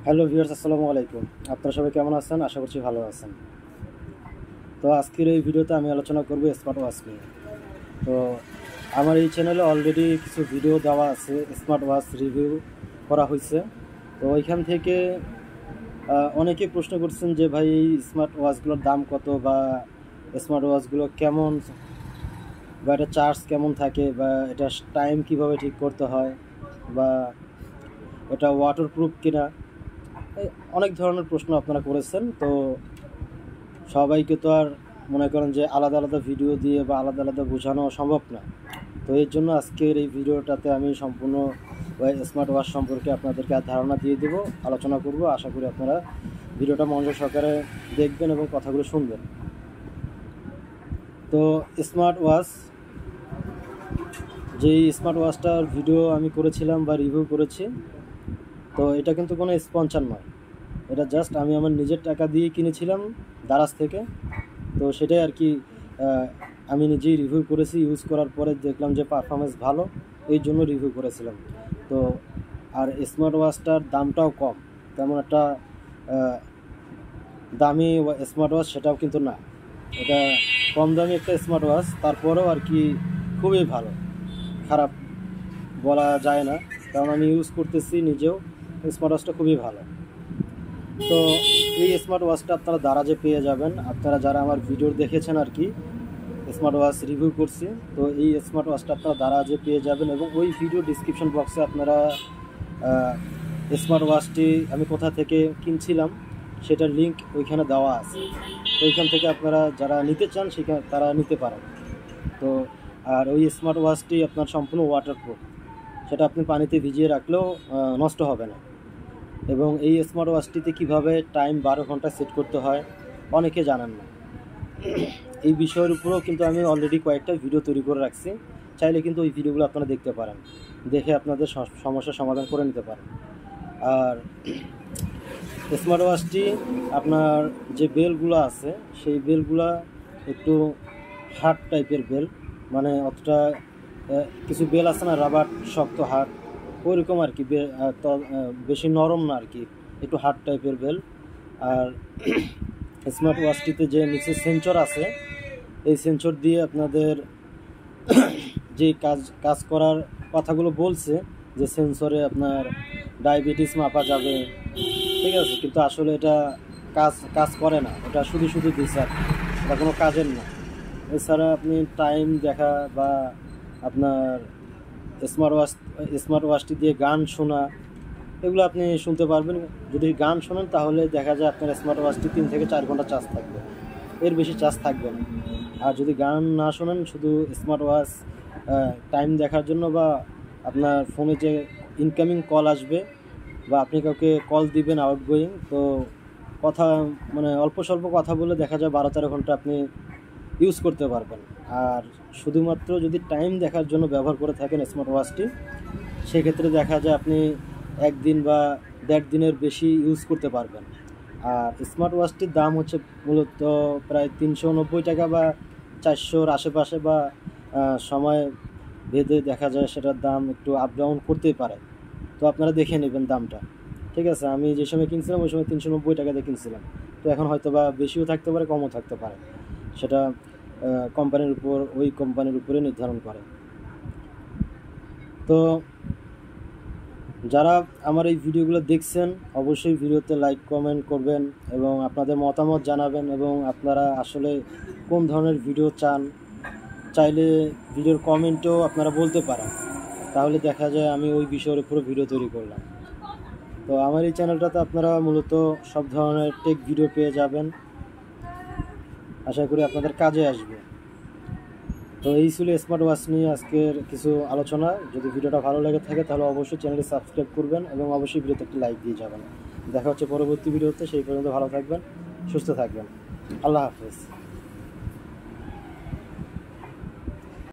Hello viewers, আসসালামু আলাইকুম। আপনারা সবাই কেমন আছেন? আশা করছি ভালো আছেন। তো আজকের এই ভিডিওতে আমি আলোচনা করব স্মার্ট ওয়াচ নিয়ে। তো আমার এই চ্যানেলে অলরেডি কিছু ভিডিও দেওয়া আছে, স্মার্ট ওয়াচ রিভিউ করা হয়েছে। তো ওইখান থেকে অনেকে প্রশ্ন করছেন যে ভাই এই স্মার্ট ওয়াচগুলোর দাম কত, বা স্মার্ট ওয়াচগুলো কেমন, বা এটা চার্জ কেমন থাকে, বা এটা টাইম কিভাবে ঠিক করতে হয়, বা এটা ওয়াটারপ্রুফ কিনা। অনেক ধরনের প্রশ্ন আপনারা করেছেন। তো সবাইকে তো আর মনে করেন যে আলাদা আলাদা ভিডিও দিয়ে বা আলাদা আলাদা বোঝানো সম্ভব না। তো এর জন্য আজকের এই ভিডিওটাতে আমি সম্পূর্ণ স্মার্ট ওয়াচ সম্পর্কে আপনাদেরকে ধারণা দিয়ে দেবো, আলোচনা করব। আশা করি আপনারা ভিডিওটা মনোযোগ সহকারে দেখবেন এবং কথাগুলো শুনবেন। তো স্মার্ট ওয়াচ, যেই স্মার্ট ওয়াচটার ভিডিও আমি করেছিলাম বা রিভিউ করেছি, তো এটা কিন্তু কোনো স্পন্সর নয়। এটা জাস্ট আমি আমার নিজের টাকা দিয়ে কিনেছিলাম দারাজ থেকে। তো সেটাই আর কি আমি নিজেই রিভিউ করেছি, ইউজ করার পরে দেখলাম যে পারফরমেন্স ভালো, এই জন্য রিভিউ করেছিলাম। তো আর স্মার্ট ওয়াচটার দামটাও কম, তেমন একটা দামি স্মার্ট ওয়াচ সেটাও কিন্তু না। এটা কম দামি একটা স্মার্ট ওয়াচ, তারপরেও আর কি খুবই ভালো, খারাপ বলা যায় না, কারণ আমি ইউজ করতেছি নিজেও। স্মার্ট ওয়াচটা খুবই ভালো। তো এই স্মার্ট ওয়াচটা আপনারা দারাজে পেয়ে যাবেন। আপনারা যারা আমার ভিডিও দেখেছেন আর কি, স্মার্ট ওয়াচ রিভিউ করছি, তো এই স্মার্ট ওয়াচটা আপনারা দারাজে পেয়ে যাবেন। এবং ওই ভিডিও ডিসক্রিপশন বক্সে আপনারা স্মার্ট ওয়াচটি আমি কোথা থেকে কিনছিলাম সেটার লিঙ্ক ওইখানে দেওয়া আছে। তো ওইখান থেকে আপনারা যারা নিতে চান সেখানে তারা নিতে পারেন। তো আর ওই স্মার্ট ওয়াচটি আপনার সম্পূর্ণ ওয়াটারপ্রুফ, সেটা আপনি পানিতে ভিজিয়ে রাখলেও নষ্ট হবে না। এবং এই স্মার্ট ওয়াচটিতে কীভাবে টাইম 12 ঘন্টা সেট করতে হয় অনেকে জানেন না। এই বিষয়ের উপরেও কিন্তু আমি অলরেডি কয়েকটা ভিডিও তৈরি করে রাখছি, চাইলে কিন্তু ওই ভিডিওগুলো আপনারা দেখতে পারেন, দেখে আপনাদের সমস্যার সমাধান করে নিতে পারেন। আর স্মার্ট ওয়াচটি আপনার যে বেলগুলো আছে, সেই বেলগুলা একটু হার্ড টাইপের বেল, মানে অতটা কিছু বেল আছে না রাবার শক্ত হার্ড, ওইরকম আর কি, বেশি নরম না আর কি, একটু হার্ড টাইপের বেল। আর স্মার্ট ওয়াচটিতে যে নিচে সেন্সর আছে, এই সেন্সর দিয়ে আপনাদের যে কাজ করার কথাগুলো বলছে, যে সেন্সরে আপনার ডায়াবেটিস মাপা যাবে, ঠিক আছে, কিন্তু আসলে এটা কাজ করে না, এটা শুধু শুধু দিচ্ছে, এটা কোনো কাজের না। এছাড়া আপনি টাইম দেখা বা আপনার স্মার্ট ওয়াচটি দিয়ে গান শোনা, এগুলো আপনি শুনতে পারবেন। যদি গান শোনেন তাহলে দেখা যায় আপনার স্মার্ট ওয়াচটি 3 থেকে 4 ঘন্টা চার্জ থাকবে, এর বেশি চার্জ থাকবে না। আর যদি গান না শোনেন, শুধু স্মার্ট ওয়াচ টাইম দেখার জন্য, বা আপনার ফোনে যে ইনকামিং কল আসবে বা আপনি কাউকে কল দিবেন আউটগোয়িং, তো কথা মানে অল্প স্বল্প কথা বলে দেখা যায় 12-13 ঘন্টা আপনি ইউজ করতে পারবেন। আর শুধুমাত্র যদি টাইম দেখার জন্য ব্যবহার করে থাকেন স্মার্ট ওয়াচটি, সেক্ষেত্রে দেখা যায় আপনি 1 দিন বা 1.5 দিনের বেশি ইউজ করতে পারবেন। আর স্মার্ট ওয়াচটির দাম হচ্ছে মূলত প্রায় 390 টাকা বা 400-র আশেপাশে, বা সময় ভেদে দেখা যায় সেটার দাম একটু আপ ডাউন করতেই পারে। তো আপনারা দেখে নেবেন দামটা, ঠিক আছে। আমি যে সময় কিনছিলাম ওই সময় 390 টাকা দিয়ে কিনছিলাম। তো এখন হয়তো বা বেশিও থাকতে পারে, কমও থাকতে পারে, সেটা ওই কোম্পানির উপরে নির্ধারণ করে। তো যারা আমার এই ভিডিওগুলো দেখছেন, অবশ্যই ভিডিওতে লাইক কমেন্ট করবেন এবং আপনাদের মতামত জানাবেন, এবং আপনারা আসলে কোন ধরনের ভিডিও চান চাইলে ভিডিওর কমেন্টেও আপনারা বলতে পারেন, তাহলে দেখা যায় আমি ওই বিষয়ের উপরে ভিডিও তৈরি করলাম। তো আমার এই চ্যানেলটাতে আপনারা মূলত সব ধরনের টেক ভিডিও পেয়ে যাবেন, আশা করি আপনাদের কাজে আসবে। তো এই ছিল স্মার্ট ওয়াচ নিয়ে আজকের কিছু আলোচনা। যদি ভিডিওটা ভালো লেগে থাকে তাহলে অবশ্যই চ্যানেলটি সাবস্ক্রাইব করবেন এবং অবশ্যই ভিডিওতে একটি লাইক দিয়ে যাবেন। দেখা হচ্ছে পরবর্তী ভিডিওতে, সেই পর্যন্ত ভালো থাকবেন, সুস্থ থাকবেন। আল্লাহ হাফেজ।